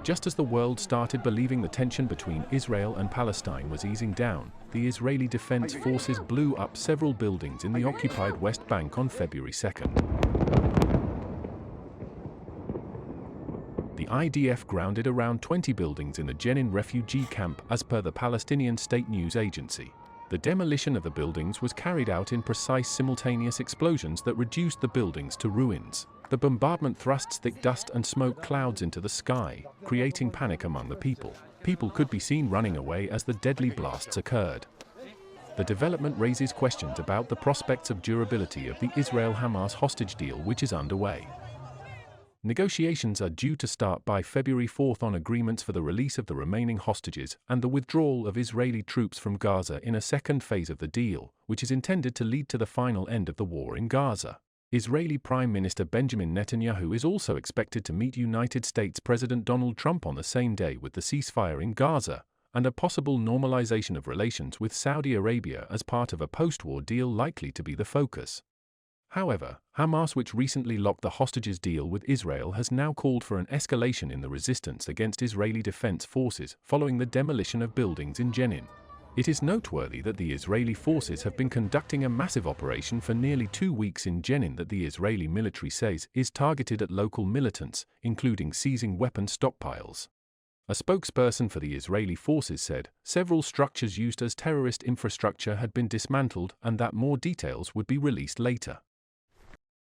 Just as the world started believing the tension between Israel and Palestine was easing down, the Israeli Defense Forces blew up several buildings in the occupied West Bank on February 2nd. The IDF grounded around 20 buildings in the Jenin refugee camp, as per the Palestinian state news agency. The demolition of the buildings was carried out in precise simultaneous explosions that reduced the buildings to ruins. The bombardment thrusts thick dust and smoke clouds into the sky, creating panic among the people. People could be seen running away as the deadly blasts occurred. The development raises questions about the prospects of durability of the Israel-Hamas hostage deal, which is underway. Negotiations are due to start by February 4th on agreements for the release of the remaining hostages and the withdrawal of Israeli troops from Gaza in a second phase of the deal, which is intended to lead to the final end of the war in Gaza. Israeli Prime Minister Benjamin Netanyahu is also expected to meet United States President Donald Trump on the same day, with the ceasefire in Gaza and a possible normalization of relations with Saudi Arabia as part of a post-war deal likely to be the focus. However, Hamas, which recently locked the hostages deal with Israel, has now called for an escalation in the resistance against Israeli defense forces following the demolition of buildings in Jenin. It is noteworthy that the Israeli forces have been conducting a massive operation for nearly 2 weeks in Jenin that the Israeli military says is targeted at local militants, including seizing weapon stockpiles. A spokesperson for the Israeli forces said several structures used as terrorist infrastructure had been dismantled and that more details would be released later.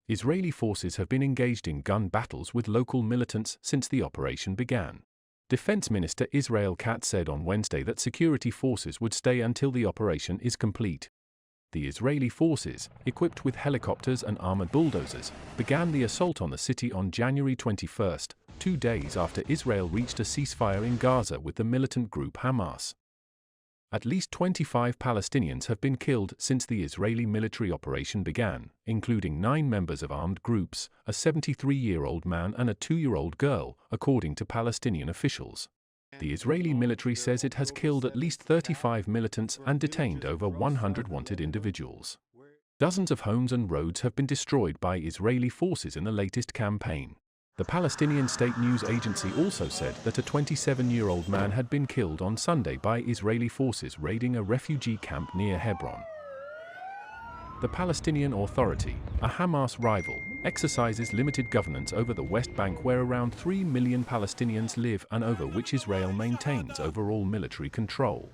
Israeli forces have been engaged in gun battles with local militants since the operation began. Defense Minister Israel Katz said on Wednesday that security forces would stay until the operation is complete. The Israeli forces, equipped with helicopters and armored bulldozers, began the assault on the city on January 21st, 2 days after Israel reached a ceasefire in Gaza with the militant group Hamas. At least 25 Palestinians have been killed since the Israeli military operation began, including 9 members of armed groups, a 73-year-old man and a 2-year-old girl, according to Palestinian officials. The Israeli military says it has killed at least 35 militants and detained over 100 wanted individuals. Dozens of homes and roads have been destroyed by Israeli forces in the latest campaign. The Palestinian state news agency also said that a 27-year-old man had been killed on Sunday by Israeli forces raiding a refugee camp near Hebron. The Palestinian Authority, a Hamas rival, exercises limited governance over the West Bank, where around 3 million Palestinians live and over which Israel maintains overall military control.